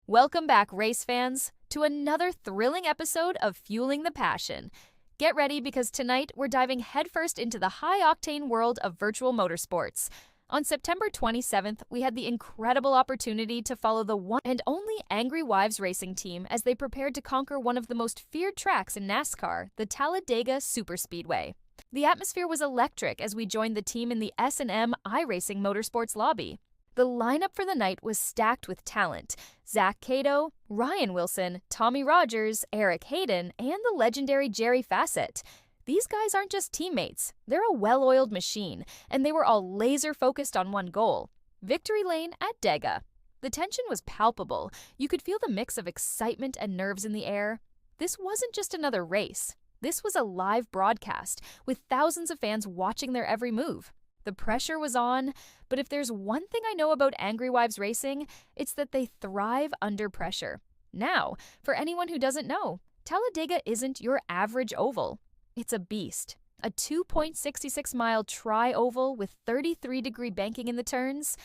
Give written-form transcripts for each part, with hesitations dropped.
Welcome back, race fans, to another thrilling episode of Fueling the Passion. Get ready because tonight we're diving headfirst into the high-octane world of virtual motorsports. On September 27th, we had the incredible opportunity to follow the one and only Angry Wives racing team as they prepared to conquer one of the most feared tracks in NASCAR, the Talladega Superspeedway. The atmosphere was electric as we joined the team in the S&M iRacing Motorsports lobby. The lineup for the night was stacked with talent: Zach Cato, Ryan Wilson, Tommy Rogers, Eric Hayden, and the legendary Jerry Fassett. These guys aren't just teammates, they're a well-oiled machine, and they were all laser-focused on one goal: victory lane at Dega. The tension was palpable. You could feel the mix of excitement and nerves in the air. This wasn't just another race. This was a live broadcast, with thousands of fans watching their every move. The pressure was on, but if there's one thing I know about Angry Wives Racing, it's that they thrive under pressure. Now, for anyone who doesn't know, Talladega isn't your average oval. It's a beast. A 2.66-mile tri-oval with 33-degree banking in the turns.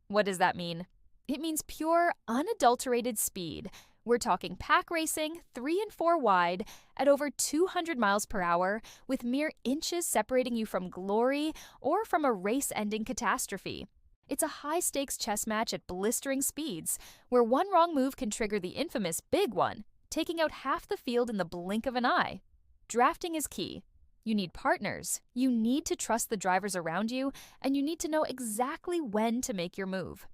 What does that mean? It means pure, unadulterated speed. We're talking pack racing, 3 and 4 wide, at over 200 miles per hour, with mere inches separating you from glory or from a race-ending catastrophe. It's a high-stakes chess match at blistering speeds, where one wrong move can trigger the infamous big one, taking out half the field in the blink of an eye. Drafting is key. You need partners, you need to trust the drivers around you, and you need to know exactly when to make your move.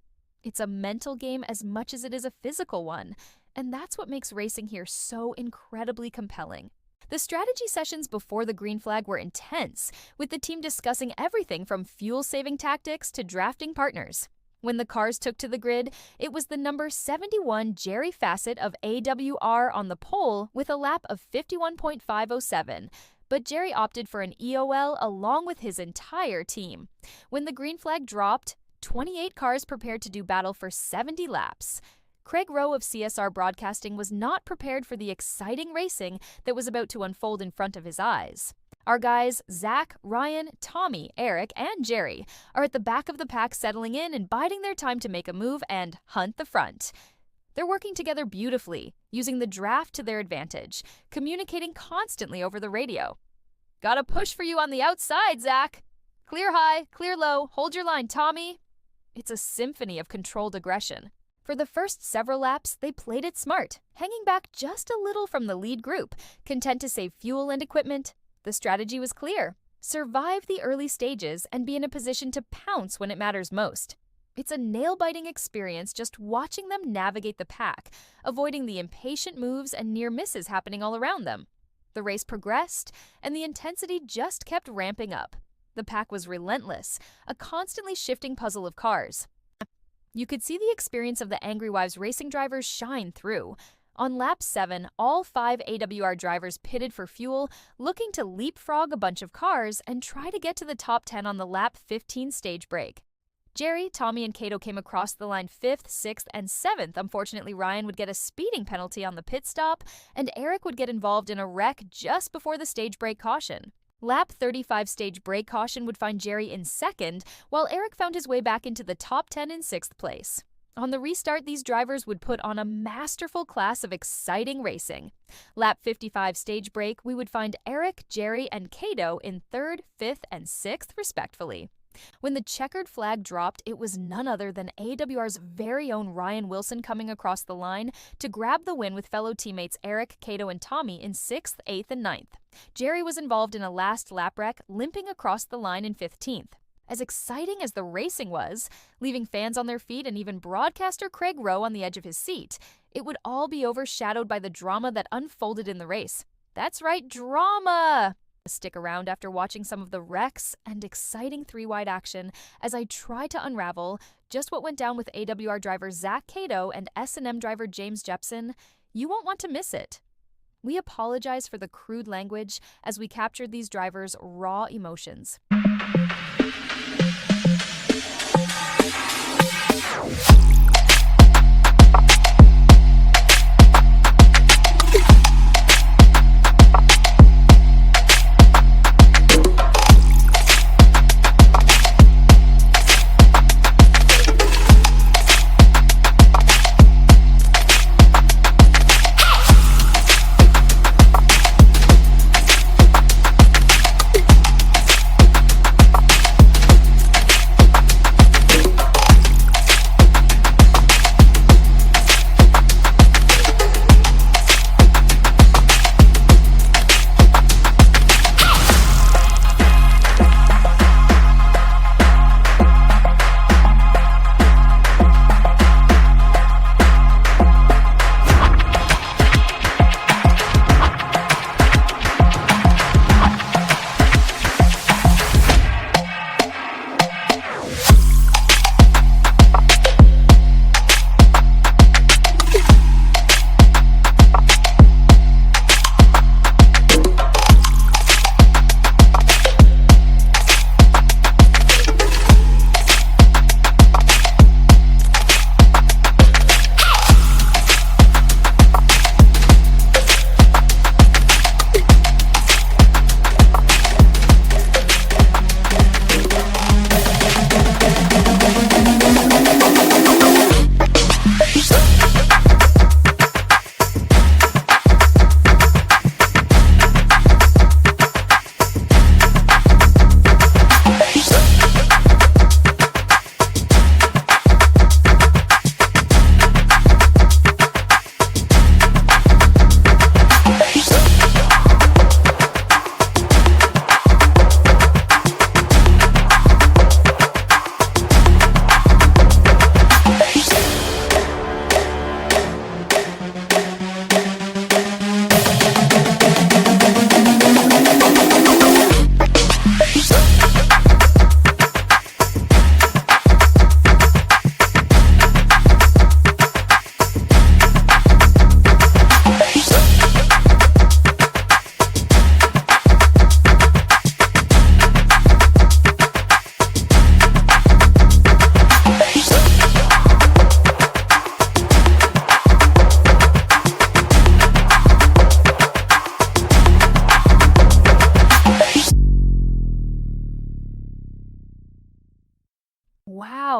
It's a mental game as much as it is a physical one, and that's what makes racing here so incredibly compelling. The strategy sessions before the green flag were intense, with the team discussing everything from fuel-saving tactics to drafting partners. When the cars took to the grid, it was the number 71 Jerry Fassett of AWR on the pole with a lap of 51.507. But Jerry opted for an EOL along with his entire team. When the green flag dropped, 28 cars prepared to do battle for 70 laps. Craig Rowe of CSR Broadcasting was not prepared for the exciting racing that was about to unfold in front of his eyes. Our guys, Zach, Ryan, Tommy, Eric, and Jerry, are at the back of the pack settling in and biding their time to make a move and hunt the front. They're working together beautifully, using the draft to their advantage, communicating constantly over the radio. "Gotta push for you on the outside, Zach. Clear high, clear low, hold your line, Tommy." It's a symphony of controlled aggression. For the first several laps, they played it smart, hanging back just a little from the lead group, content to save fuel and equipment. The strategy was clear: survive the early stages and be in a position to pounce when it matters most. It's a nail-biting experience just watching them navigate the pack, avoiding the impatient moves and near misses happening all around them. The race progressed, and the intensity just kept ramping up. The pack was relentless, a constantly shifting puzzle of cars. You could see the experience of the Angry Wives racing drivers shine through. On lap 7, all 5 AWR drivers pitted for fuel, looking to leapfrog a bunch of cars and try to get to the top 10 on the lap 15 stage break. Jerry, Tommy, and Cato came across the line 5th, 6th, and 7th. Unfortunately, Ryan would get a speeding penalty on the pit stop, and Eric would get involved in a wreck just before the stage break caution. Lap 35 stage break caution would find Jerry in 2nd, while Eric found his way back into the top 10 in 6th place. On the restart, these drivers would put on a masterful class of exciting racing. Lap 55 stage break, we would find Eric, Jerry, and Cato in 3rd, 5th, and 6th, respectively. When the checkered flag dropped, it was none other than AWR's very own Ryan Wilson coming across the line to grab the win with fellow teammates Eric, Cato, and Tommy in 6th, 8th, and 9th. Jerry was involved in a last lap wreck, limping across the line in 15th. As exciting as the racing was, leaving fans on their feet and even broadcaster Craig Rowe on the edge of his seat, it would all be overshadowed by the drama that unfolded in the race. That's right, drama! Stick around after watching some of the wrecks and exciting 3-wide action as I try to unravel just what went down with AWR driver Zach Cato and S&M driver James Jepson. You won't want to miss it. We apologize for the crude language as we captured these drivers' raw emotions.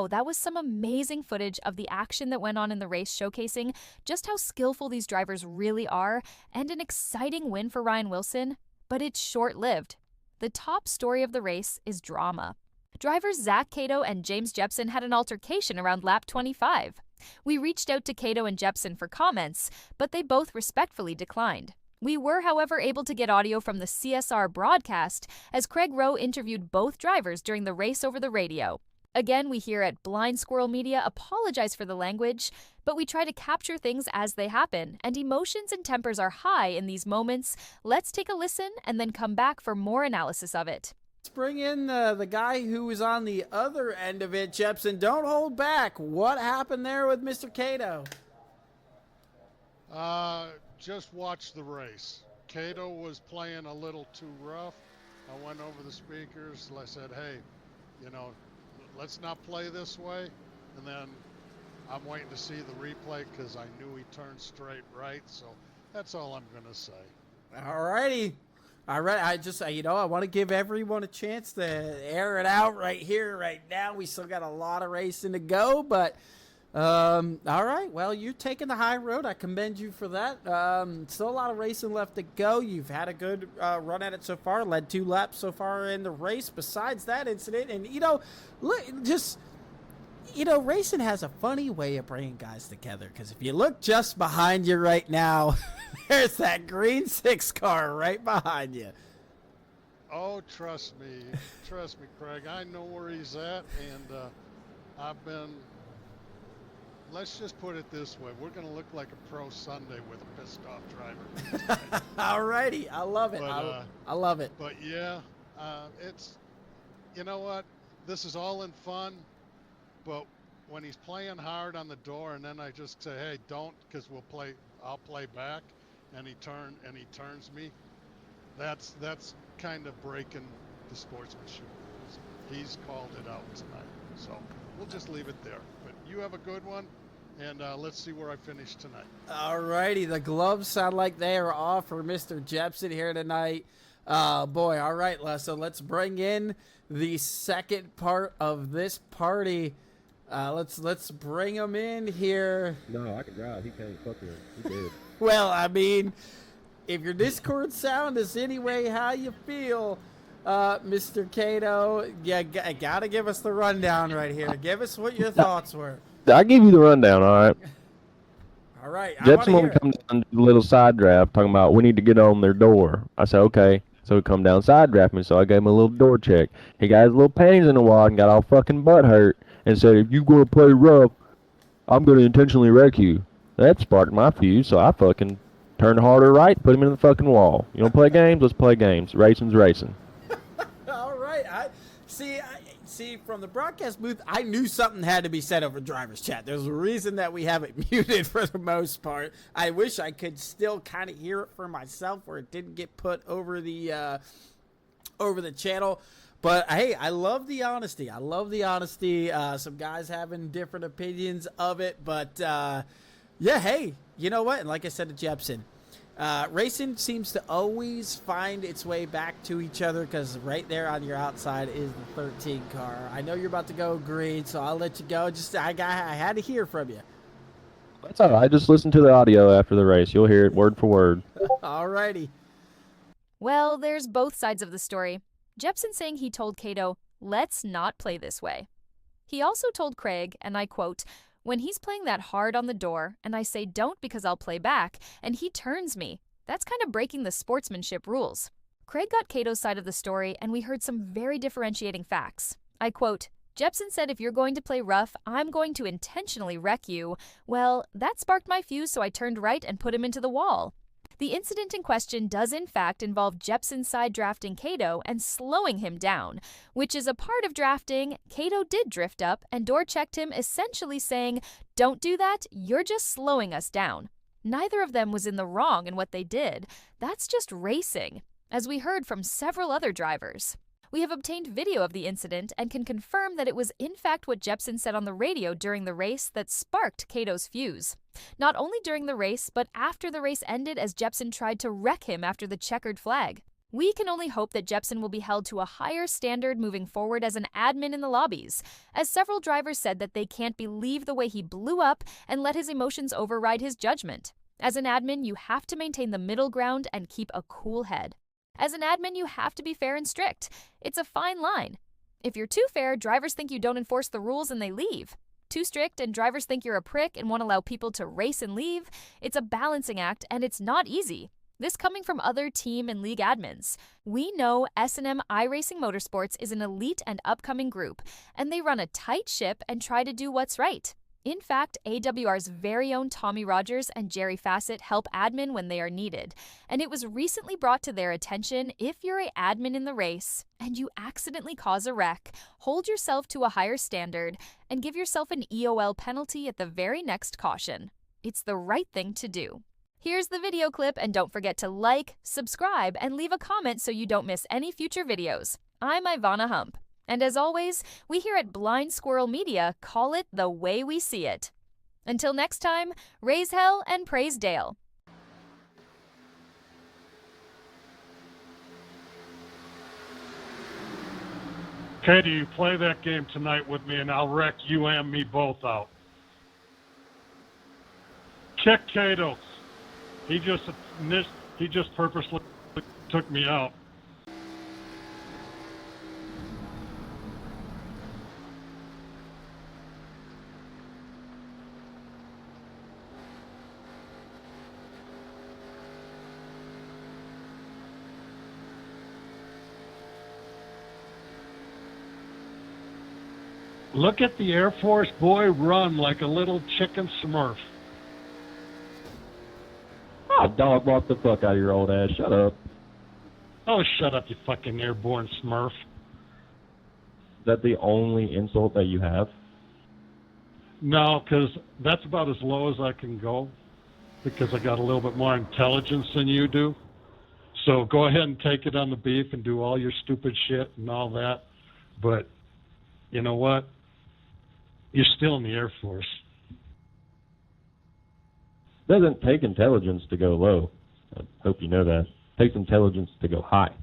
wow, that was some amazing footage of the action that went on in the race, showcasing just how skillful these drivers really are, and an exciting win for Ryan Wilson, but it's short-lived. The top story of the race is drama. Drivers Zach Cato and James Jepson had an altercation around lap 25. We reached out to Cato and Jepson for comments, but they both respectfully declined. We were, however, able to get audio from the CSR broadcast as Craig Rowe interviewed both drivers during the race over the radio. Again, we here at Blind Squirrel Media apologize for the language, but we try to capture things as they happen, and emotions and tempers are high in these moments. Let's take a listen and then come back for more analysis of it. Let's bring in the guy who was on the other end of it, Jepson. Don't hold back. What happened there with Mr. Cato? Just watch the race. Cato was playing a little too rough. I went over the speakers. I said, hey, let's not play this way. And then I'm waiting to see the replay because I knew he turned straight right. So that's all I'm going to say. All righty. All right. I want to give everyone a chance to air it out right here, right now. We still got a lot of racing to go, but all right. Well, you're taking the high road. I commend you for that. Still a lot of racing left to go. You've had a good run at it so far, led 2 laps so far in the race besides that incident. And, racing has a funny way of bringing guys together, because if you look just behind you right now, there's that green 6 car right behind you. Oh, trust me, Craig. I know where he's at, and let's just put it this way. We're going to look like a pro Sunday with a pissed off driver. All righty. I love it. I love it. But yeah, it's, you know what? This is all in fun, but when he's playing hard on the door and then I just say, hey, don't, because I'll play back, and he turns me, that's kind of breaking the sportsmanship rules. He's called it out tonight. So we'll just leave it there. But you have a good one, and let's see where I finish tonight. All righty. The gloves sound like they are off for Mr. Jepson here tonight. Boy, all right, so let's bring in the second part of this party. Let's bring him in here. No, I can drive. He can't. Fuck him. He dead. Well, I mean, if your Discord sound is anyway how you feel, Mr. Cato, you gotta give us the rundown right here. Give us what your thoughts were. I'll give you the rundown, all right? All right. Jepson wanted to come down to a little side draft, talking about we need to get on their door. I said, okay. So he come down side draft me, so I gave him a little door check. He got his little panties in the wad and got all fucking butt hurt and said, if you going to play rough, I'm going to intentionally wreck you. That sparked my fuse, so I fucking turned harder right, put him in the fucking wall. You want to play games? Let's play games. Racing's racing. All right. I see from the broadcast booth, I knew something had to be said over driver's chat. There's a reason that we have it muted for the most part. I wish I could still kind of hear it for myself where it didn't get put over the channel. But, hey, I love the honesty. Some guys having different opinions of it. But, yeah, hey, you know what? And like I said to Jepson, racing seems to always find its way back to each other, because right there on your outside is the 13 car. I know you're about to go green, so I'll let you go. I had to hear from you. That's all right. Just listen to the audio after the race. You'll hear it word for word. All righty. Well, there's both sides of the story. Jepson saying he told Cato, let's not play this way. He also told Craig, and I quote, when he's playing that hard on the door, and I say don't because I'll play back, and he turns me, that's kind of breaking the sportsmanship rules. Craig got Cato's side of the story, and we heard some very differentiating facts. I quote, Jepson said if you're going to play rough, I'm going to intentionally wreck you. Well, that sparked my fuse, so I turned right and put him into the wall. The incident in question does in fact involve Jepson side drafting Cato and slowing him down, which is a part of drafting. Cato did drift up and door checked him, essentially saying, don't do that, you're just slowing us down. Neither of them was in the wrong in what they did. That's just racing, as we heard from several other drivers. We have obtained video of the incident and can confirm that it was in fact what Jepson said on the radio during the race that sparked Cato's fuse. Not only during the race, but after the race ended as Jepson tried to wreck him after the checkered flag. We can only hope that Jepsen will be held to a higher standard moving forward as an admin in the lobbies, as several drivers said that they can't believe the way he blew up and let his emotions override his judgment. As an admin, you have to maintain the middle ground and keep a cool head. As an admin, you have to be fair and strict. It's a fine line. If you're too fair, drivers think you don't enforce the rules and they leave. Too strict and drivers think you're a prick and won't allow people to race and leave. It's a balancing act and it's not easy. This coming from other team and league admins. We know S&M iRacing Motorsports is an elite and upcoming group, and they run a tight ship and try to do what's right. In fact, AWR's very own Tommy Rogers and Jerry Fassett help admin when they are needed, and it was recently brought to their attention if you're an admin in the race and you accidentally cause a wreck, hold yourself to a higher standard and give yourself an EOL penalty at the very next caution. It's the right thing to do. Here's the video clip, and don't forget to like, subscribe, and leave a comment so you don't miss any future videos. I'm Ivana Hump, and as always, we here at Blind Squirrel Media call it the way we see it. Until next time, raise hell and praise Dale. Katie, you play that game tonight with me and I'll wreck you and me both out. Check Kato. He just purposely took me out. Look at the Air Force boy run like a little chicken smurf. Oh, dog, walk the fuck out of your old ass. Shut up. Oh, shut up, you fucking airborne smurf. Is that the only insult that you have? No, because that's about as low as I can go, because I got a little bit more intelligence than you do. So go ahead and take it on the beef and do all your stupid shit and all that. But you know what? You're still in the Air Force. Doesn't take intelligence to go low. I hope you know that. It takes intelligence to go high.